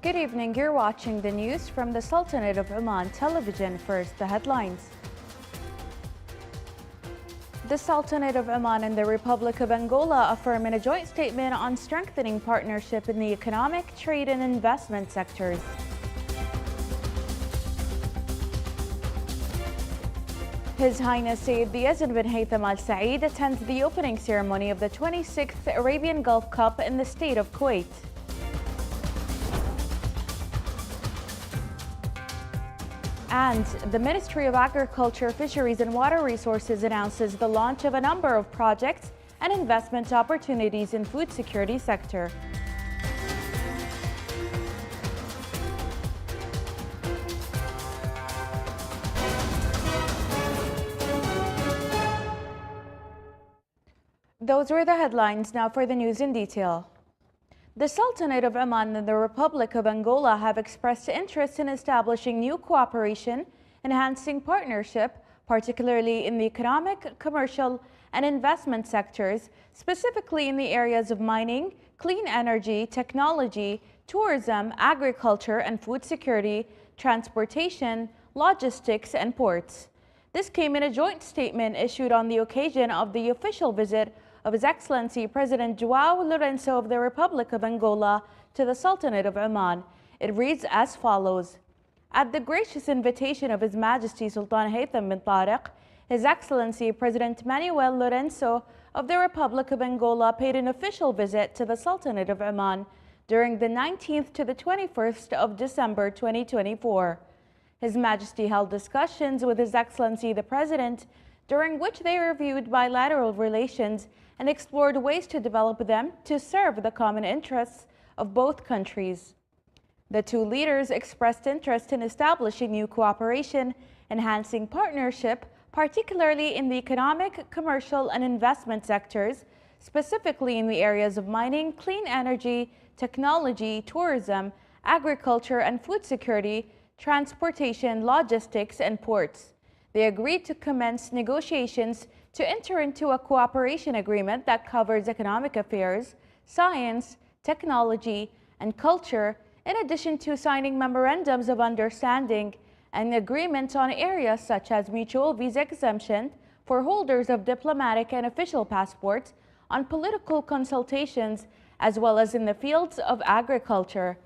Good evening, you're watching the news from the Sultanate of Oman television. First, the headlines. The Sultanate of Oman and the Republic of Angola affirm in a joint statement on strengthening partnership in the economic, trade and investment sectors. His Highness Sayyid Yazid bin Haytham Al Saeed attends the opening ceremony of the 26th Arabian Gulf Cup in the state of Kuwait. And the Ministry of Agriculture, Fisheries and Water Resources announces the launch of a number of projects and investment opportunities in food security sector. Those were the headlines. Now for the news in detail. The Sultanate of Oman and the Republic of Angola have expressed interest in establishing new cooperation, enhancing partnership, particularly in the economic, commercial, and investment sectors, specifically in the areas of mining, clean energy, technology, tourism, agriculture and food security, transportation, logistics, and ports. This came in a joint statement issued on the occasion of the official visit of His Excellency President João Lourenço of the Republic of Angola to the Sultanate of Oman. It reads as follows. At the gracious invitation of His Majesty Sultan Haytham bin Tariq, His Excellency President Manuel Lourenço of the Republic of Angola paid an official visit to the Sultanate of Oman during the 19th to the 21st of December 2024. His Majesty held discussions with His Excellency the President, during which they reviewed bilateral relations and explored ways to develop them to serve the common interests of both countries. The two leaders expressed interest in establishing new cooperation, enhancing partnership, particularly in the economic, commercial, and investment sectors, specifically in the areas of mining, clean energy, technology, tourism, agriculture and food security, transportation, logistics, and ports. They agreed to commence negotiations to enter into a cooperation agreement that covers economic affairs, science, technology, and culture, in addition to signing memorandums of understanding and agreements on areas such as mutual visa exemption for holders of diplomatic and official passports, on political consultations, as well as in the fields of agriculture.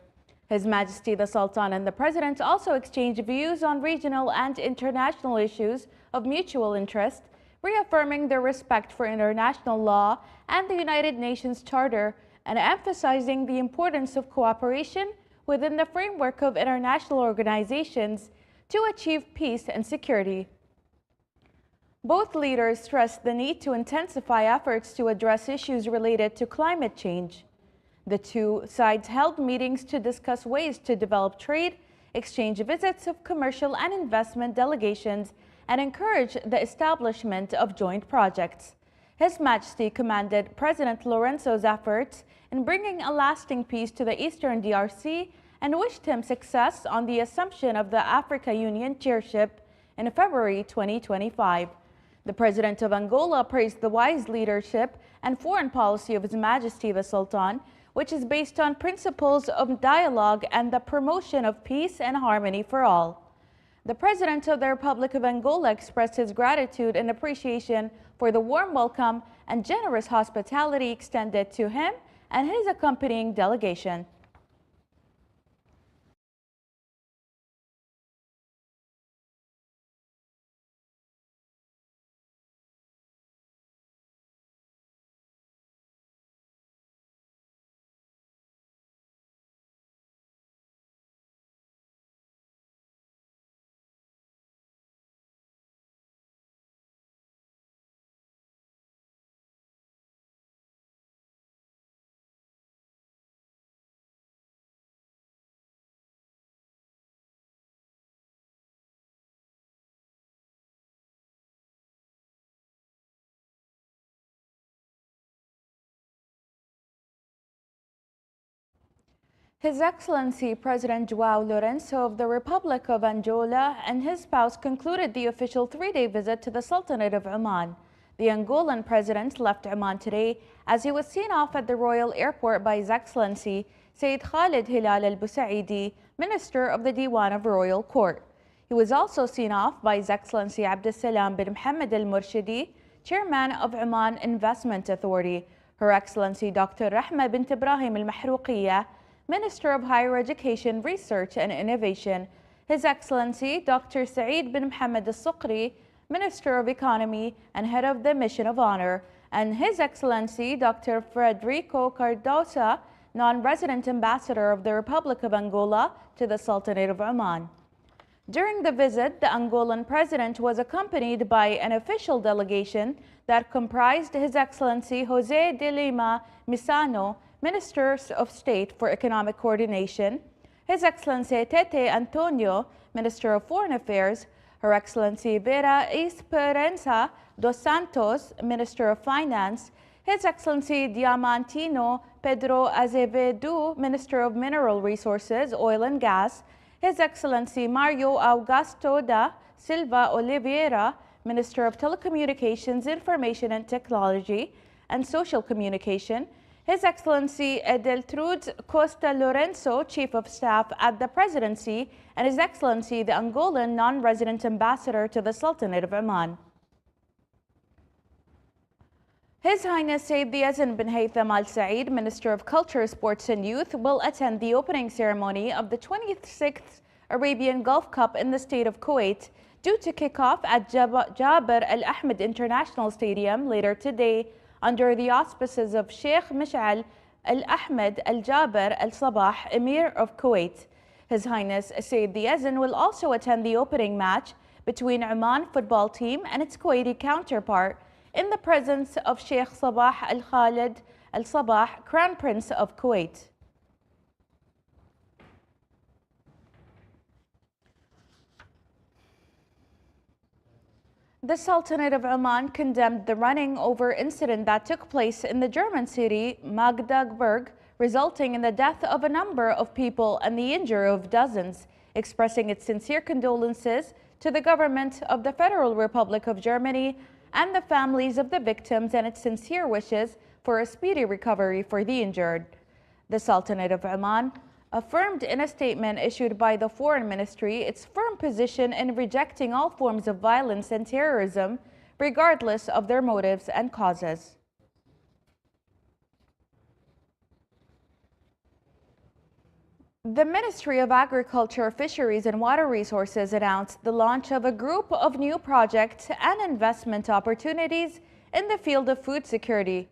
His Majesty the Sultan and the President also exchanged views on regional and international issues of mutual interest, reaffirming their respect for international law and the United Nations Charter, and emphasizing the importance of cooperation within the framework of international organizations to achieve peace and security. Both leaders stressed the need to intensify efforts to address issues related to climate change. The two sides held meetings to discuss ways to develop trade, exchange visits of commercial and investment delegations, and encourage the establishment of joint projects. His Majesty commended President Lourenço's efforts in bringing a lasting peace to the Eastern DRC and wished him success on the assumption of the Africa Union chairship in February 2025. The President of Angola praised the wise leadership and foreign policy of His Majesty the Sultan, which is based on principles of dialogue and the promotion of peace and harmony for all. The President of the Republic of Angola expressed his gratitude and appreciation for the warm welcome and generous hospitality extended to him and his accompanying delegation. His Excellency President João Lourenço of the Republic of Angola and his spouse concluded the official three-day visit to the Sultanate of Oman. The Angolan president left Oman today as he was seen off at the royal airport by His Excellency Sayyid Khalid Hilal al-Busaidi, Minister of the Diwan of Royal Court. He was also seen off by His Excellency Abdussalam bin Mohammed al-Murshidi, Chairman of Oman Investment Authority, Her Excellency Dr. Rahma bint Ibrahim al-Mahrouqiya, Minister of Higher Education, Research and Innovation, His Excellency Dr. Saeed bin Mohammed al-Suqri, Minister of Economy and Head of the Mission of Honor, and His Excellency Dr. Federico Cardosa, non-resident ambassador of the Republic of Angola to the Sultanate of Oman. During the visit, the Angolan president was accompanied by an official delegation that comprised His Excellency Jose de Lima Misano, Minister of State for Economic Coordination, His Excellency Tete Antonio, Minister of Foreign Affairs, Her Excellency Vera Esperanza dos Santos, Minister of Finance, His Excellency Diamantino Pedro Azevedo, Minister of Mineral Resources, Oil and Gas, His Excellency Mario Augusto da Silva Oliveira, Minister of Telecommunications, Information and Technology and Social Communication, His Excellency Edeltrude Costa Lorenzo, Chief of Staff at the Presidency, and His Excellency the Angolan non-resident ambassador to the Sultanate of Oman. His Highness Sayyid Yazan bin Haytham Al Saeed, Minister of Culture, Sports and Youth, will attend the opening ceremony of the 26th Arabian Gulf Cup in the state of Kuwait, due to kick off at Jaber Al Ahmed International Stadium later today, under the auspices of Sheikh Mish'al Al Ahmed Al Jaber Al Sabah, Emir of Kuwait. His Highness Sayyid Yazan will also attend the opening match between Oman football team and its Kuwaiti counterpart in the presence of Sheikh Sabah Al Khalid Al Sabah, Crown Prince of Kuwait. The Sultanate of Oman condemned the running over incident that took place in the German city Magdeburg, resulting in the death of a number of people and the injury of dozens, expressing its sincere condolences to the government of the Federal Republic of Germany and the families of the victims, and its sincere wishes for a speedy recovery for the injured. The Sultanate of Oman affirmed in a statement issued by the Foreign Ministry its firm position in rejecting all forms of violence and terrorism, regardless of their motives and causes. The Ministry of Agriculture, Fisheries and Water Resources announced the launch of a group of new projects and investment opportunities in the field of food security.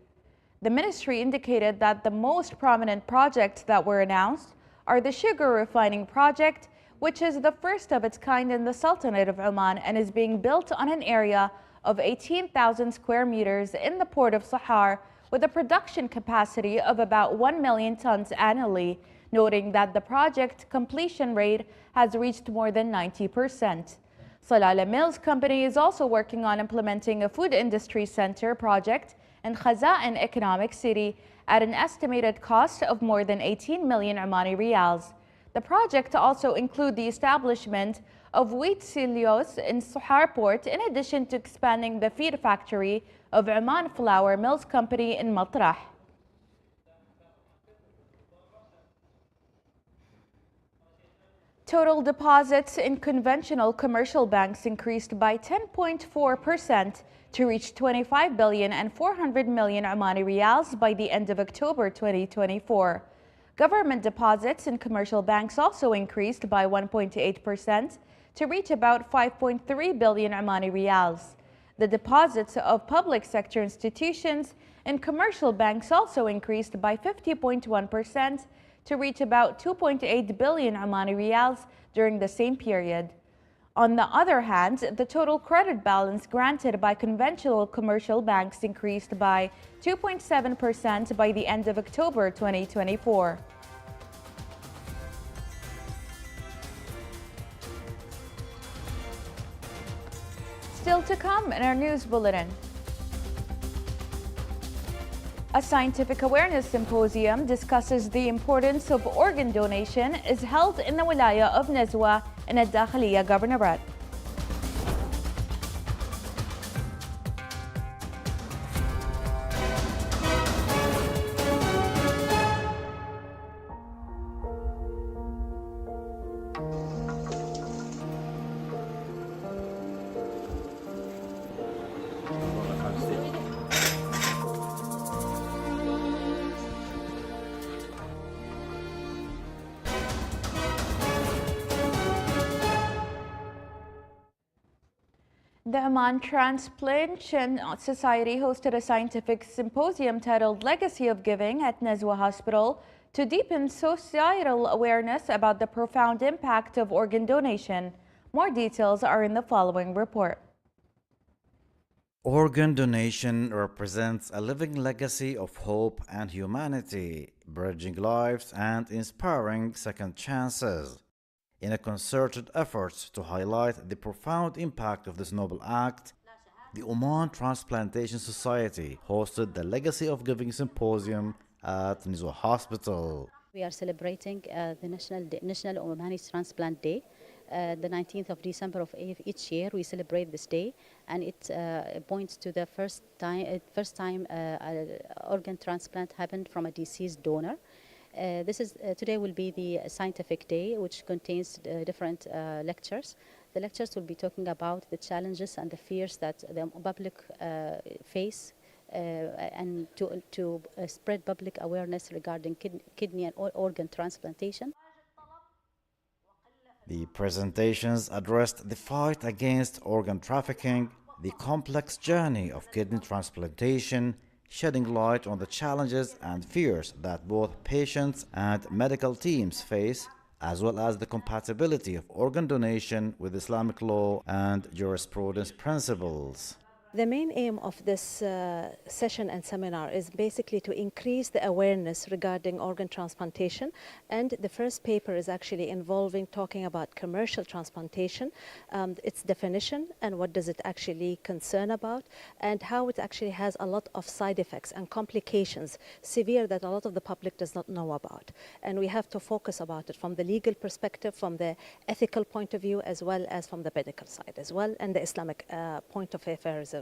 The ministry indicated that the most prominent projects that were announced are the sugar refining project, which is the first of its kind in the Sultanate of Oman and is being built on an area of 18,000 square meters in the port of Sahar, with a production capacity of about 1 million tons annually, noting that the project completion rate has reached more than 90%. Salala Mills Company is also working on implementing a food industry center project in Khaza'in Economic City at an estimated cost of more than 18 million Omani Riyals. The project also includes the establishment of wheat silos in Sahar Port, in addition to expanding the feed factory of Oman Flour Mills Company in Matrah. Total deposits in conventional commercial banks increased by 10.4% to reach 25 billion and 400 million Omani Riyals by the end of October 2024. Government deposits in commercial banks also increased by 1.8% to reach about 5.3 billion Omani Riyals. The deposits of public sector institutions in commercial banks also increased by 50.1% to reach about 2.8 billion Omani Riyals during the same period. On the other hand, the total credit balance granted by conventional commercial banks increased by 2.7% by the end of October 2024. Still to come in our news bulletin. A scientific awareness symposium discusses the importance of organ donation is held in the Wilaya of Nazwa in Al-Dakhiliya Governorate. The Oman Transplantation Society hosted a scientific symposium titled Legacy of Giving at Nazwa Hospital to deepen societal awareness about the profound impact of organ donation. More details are in the following report. Organ donation represents a living legacy of hope and humanity, bridging lives and inspiring second chances. In a concerted effort to highlight the profound impact of this noble act, the Oman Transplantation Society hosted the Legacy of Giving Symposium at Nizwa Hospital. We are celebrating the National Omani Transplant Day. The 19th of December of each year, we celebrate this day, and it points to the first time organ transplant happened from a deceased donor. Today will be the scientific day, which contains different lectures. The lectures will be talking about the challenges and the fears that the public face, and to spread public awareness regarding kidney and organ transplantation. The presentations addressed the fight against organ trafficking, the complex journey of kidney transplantation, shedding light on the challenges and fears that both patients and medical teams face, as well as the compatibility of organ donation with Islamic law and jurisprudence principles. The main aim of this session and seminar is basically to increase the awareness regarding organ transplantation, and the first paper is actually involving talking about commercial transplantation, its definition and what does it actually concern about, and how it actually has a lot of side effects and complications, severe, that a lot of the public does not know about. And we have to focus about it from the legal perspective, from the ethical point of view, as well as from the medical side as well, and the Islamic point of affairs as well.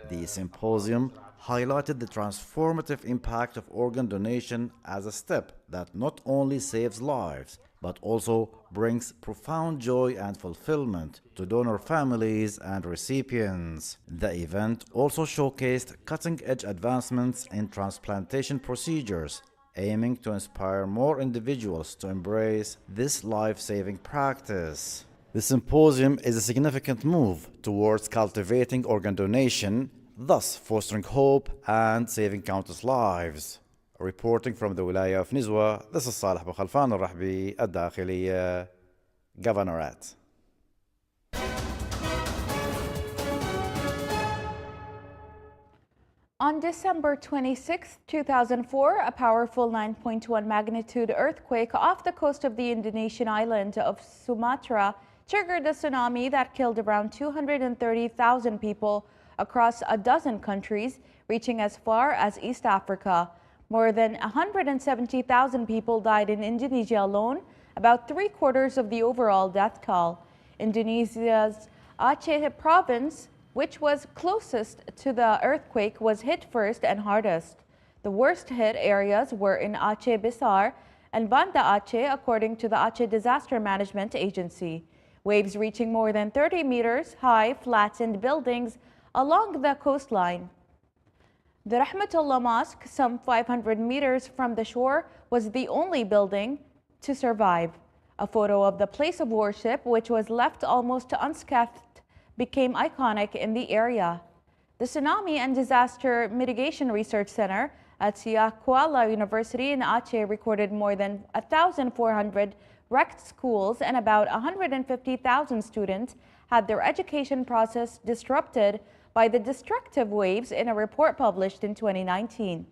The symposium highlighted the transformative impact of organ donation as a step that not only saves lives, but also brings profound joy and fulfillment to donor families and recipients. The event also showcased cutting-edge advancements in transplantation procedures, aiming to inspire more individuals to embrace this life-saving practice. The symposium is a significant move towards cultivating organ donation, thus fostering hope and saving countless lives. Reporting from the Wilaya of Nizwa, this is Salih Bukhalfan al-Rahbi, Al-Dakhiliya, Governorate. On December 26, 2004, a powerful 9.1 magnitude earthquake off the coast of the Indonesian island of Sumatra triggered a tsunami that killed around 230,000 people across a dozen countries, reaching as far as East Africa. More than 170,000 people died in Indonesia alone, about 3/4 of the overall death toll. Indonesia's Aceh province, which was closest to the earthquake, was hit first and hardest. The worst hit areas were in Aceh Besar and Banda Aceh, according to the Aceh Disaster Management Agency. Waves reaching more than 30 meters high flattened buildings along the coastline. The Rahmatullah Mosque, some 500 meters from the shore, was the only building to survive. A photo of the place of worship, which was left almost unscathed, became iconic in the area. The Tsunami and Disaster Mitigation Research Center at Siak Kuala University in Aceh recorded more than 1,400 wrecked schools, and about 150,000 students had their education process disrupted by the destructive waves in a report published in 2019.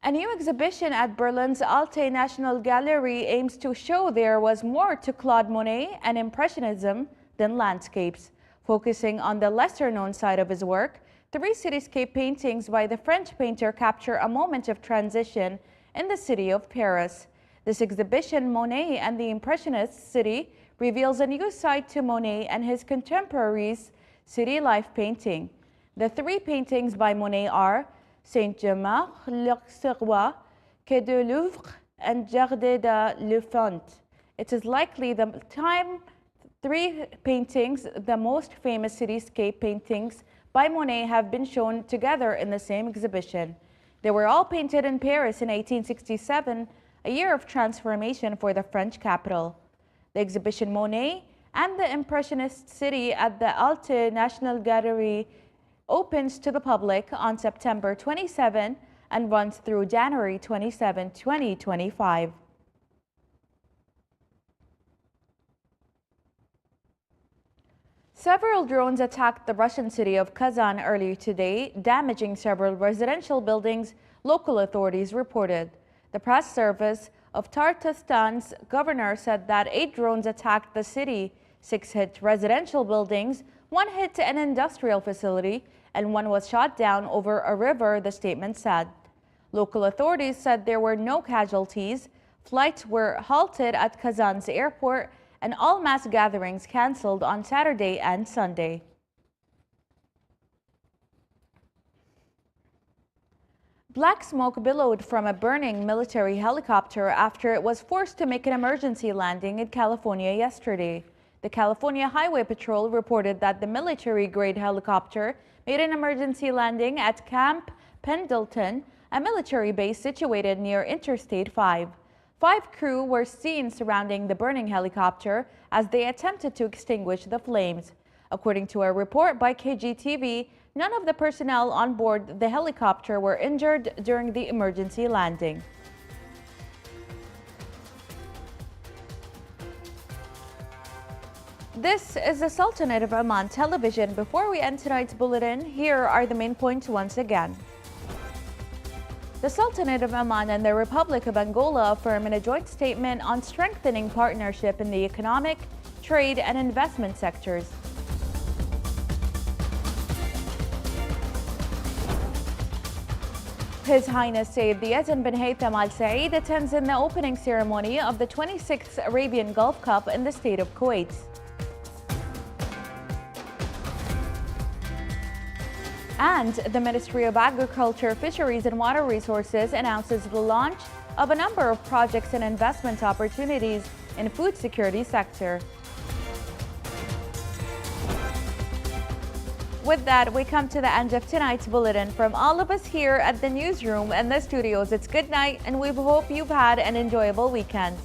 A new exhibition at Berlin's Alte National Gallery aims to show there was more to Claude Monet and Impressionism than landscapes. Focusing on the lesser-known side of his work, 3 cityscape paintings by the French painter capture a moment of transition in the city of Paris. This exhibition, Monet and the Impressionist City, reveals a new side to Monet and his contemporaries' city life painting. The 3 paintings by Monet are Saint-Germain, l'Auxerrois, Quai de Louvre, and Jardin de l'Enfant. It is likely the time three paintings, the most famous cityscape paintings by Monet, have been shown together in the same exhibition. They were all painted in Paris in 1867, a year of transformation for the French capital. The exhibition Monet and the Impressionist City at the Alte National Gallery opens to the public on September 27 and runs through January 27, 2025. Several drones attacked the Russian city of Kazan earlier today, damaging several residential buildings, local authorities reported. The press service of Tatarstan's governor said that 8 drones attacked the city. 6 hit residential buildings, 1 hit an industrial facility, and 1 was shot down over a river, the statement said. Local authorities said there were no casualties. Flights were halted at Kazan's airport, and all mass gatherings canceled on Saturday and Sunday. Black smoke billowed from a burning military helicopter after it was forced to make an emergency landing in California yesterday. The California Highway Patrol reported that the military-grade helicopter made an emergency landing at Camp Pendleton, a military base situated near Interstate 5. 5 crew were seen surrounding the burning helicopter as they attempted to extinguish the flames. According to a report by KGTV, none of the personnel on board the helicopter were injured during the emergency landing. This is the Sultanate of Oman television. Before we end tonight's bulletin, here are the main points once again. The Sultanate of Oman and the Republic of Angola affirm in a joint statement on strengthening partnership in the economic, trade, and investment sectors. His Highness Sayyid Yazid bin Haytham Al Saeed attends in the opening ceremony of the 26th Arabian Gulf Cup in the state of Kuwait. And the Ministry of Agriculture, Fisheries and Water Resources announces the launch of a number of projects and investment opportunities in food security sector. With that, we come to the end of tonight's bulletin. From all of us here at the newsroom and the studios, it's good night, and we hope you've had an enjoyable weekend.